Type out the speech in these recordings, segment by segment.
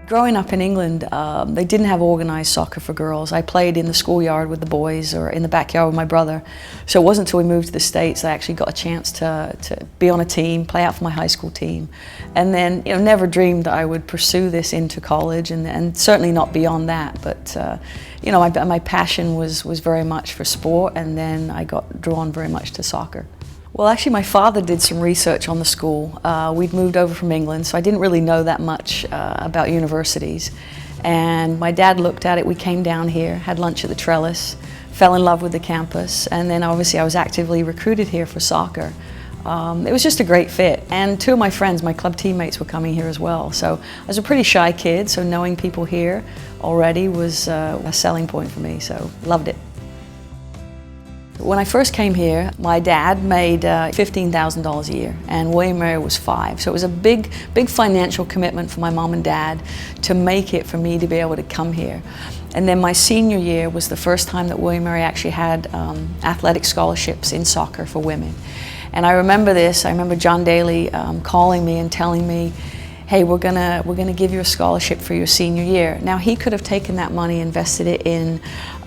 Growing up in England, they didn't have organized soccer for girls. I played in the schoolyard with the boys or in the backyard with my brother. So it wasn't until we moved to the States that I actually got a chance to be on a team, play out for my high school team. And then, never dreamed that I would pursue this into college and certainly not beyond that. But, my passion was very much for sport, and then I got drawn very much to soccer. Well, actually, my father did some research on the school. We'd moved over from England, so I didn't really know that much about universities. And my dad looked at it. We came down here, had lunch at the Trellis, fell in love with the campus, and then obviously I was actively recruited here for soccer. It was just a great fit. And two of my friends, my club teammates, were coming here as well. So I was a pretty shy kid, so knowing people here already was a selling point for me, so loved it. When I first came here, my dad made $15,000 a year, and William & Mary was $5,000. So it was a big financial commitment for my mom and dad to make it for me to be able to come here. And then my senior year was the first time that William & Mary actually had athletic scholarships in soccer for women. And I remember this. I remember John Daly calling me and telling me, hey, we're gonna give you a scholarship for your senior year. Now, he could have taken that money, invested it in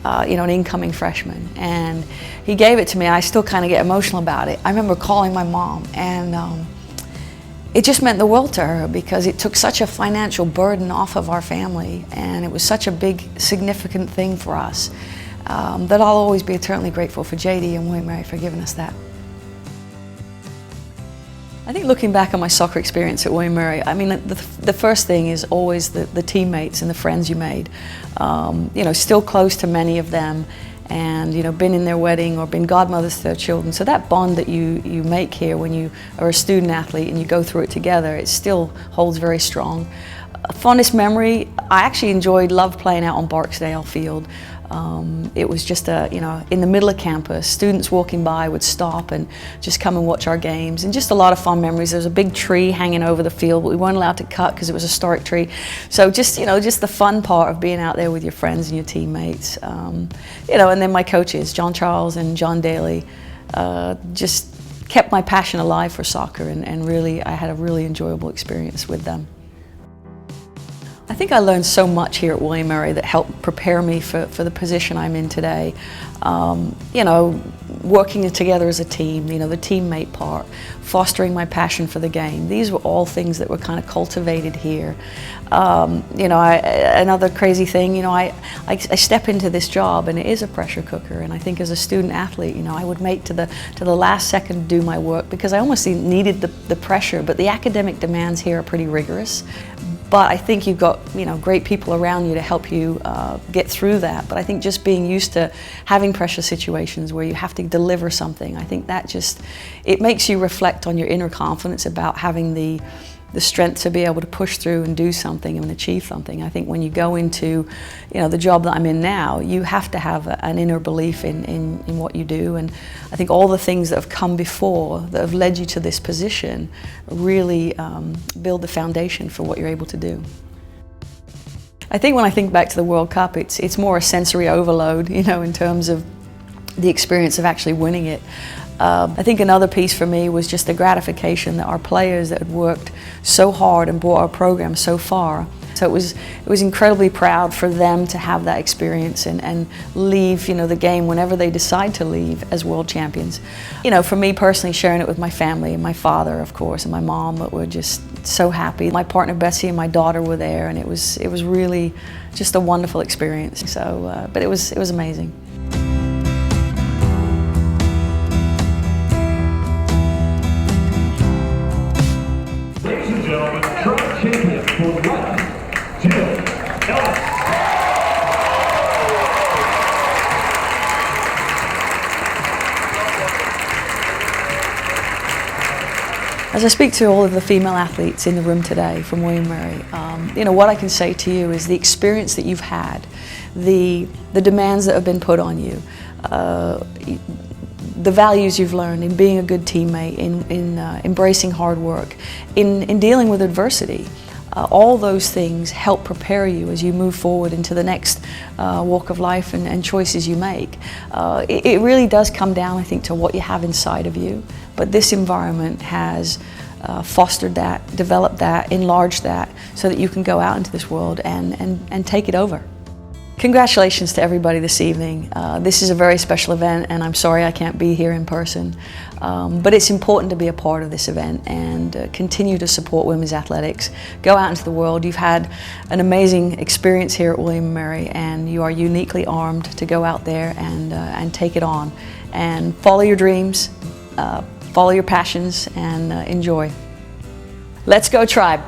an incoming freshman, and he gave it to me. I still kind of get emotional about it. I remember calling my mom, and it just meant the world to her because it took such a financial burden off of our family, and it was such a big, significant thing for us that I'll always be eternally grateful for JD and William & Mary for giving us that. I think looking back on my soccer experience at William & Mary, I mean, the first thing is always the teammates and the friends you made. Still close to many of them, and been in their wedding or been godmothers to their children. So that bond that you make here when you are a student athlete and you go through it together, it still holds very strong. Fondest memory, I actually loved playing out on Barksdale Field. It was just in the middle of campus. Students walking by would stop and just come and watch our games, and just a lot of fun memories. There was a big tree hanging over the field, but we weren't allowed to cut because it was a historic tree. So just the fun part of being out there with your friends and your teammates. And then my coaches, John Charles and John Daly, just kept my passion alive for soccer, and really I had a really enjoyable experience with them. I think I learned so much here at William & Mary that helped prepare me for the position I'm in today. Working together as a team, the teammate part, fostering my passion for the game. These were all things that were kind of cultivated here. Another crazy thing, I step into this job and it is a pressure cooker, and I think as a student athlete, I would make to the last second to do my work because I almost needed the pressure, but the academic demands here are pretty rigorous. But I think you've got great people around you to help you get through that. But I think just being used to having pressure situations where you have to deliver something, I think that it makes you reflect on your inner confidence about having the strength to be able to push through and do something and achieve something. I think when you go into the job that I'm in now, you have to have an inner belief in what you do, and I think all the things that have come before that have led you to this position really build the foundation for what you're able to do. I think when I think back to the World Cup, it's more a sensory overload, in terms of the experience of actually winning it. I think another piece for me was just the gratification that our players that had worked so hard and brought our program so far. So it was incredibly proud for them to have that experience and leave the game whenever they decide to leave as world champions. For me personally, sharing it with my family and my father, of course, and my mom, that were just so happy. My partner Bessie and my daughter were there, and it was really just a wonderful experience. So, but it was amazing. Champion for life, Ellis. As I speak to all of the female athletes in the room today from William & Mary, what I can say to you is the experience that you've had, the demands that have been put on you, the values you've learned in being a good teammate, in embracing hard work, in dealing with adversity. All those things help prepare you as you move forward into the next walk of life and choices you make. It really does come down, I think, to what you have inside of you. But this environment has fostered that, developed that, enlarged that, so that you can go out into this world and take it over. Congratulations to everybody this evening. This is a very special event, and I'm sorry I can't be here in person. But it's important to be a part of this event and continue to support women's athletics. Go out into the world. You've had an amazing experience here at William & Mary, and you are uniquely armed to go out there and take it on. And follow your dreams, follow your passions, and enjoy. Let's go, Tribe.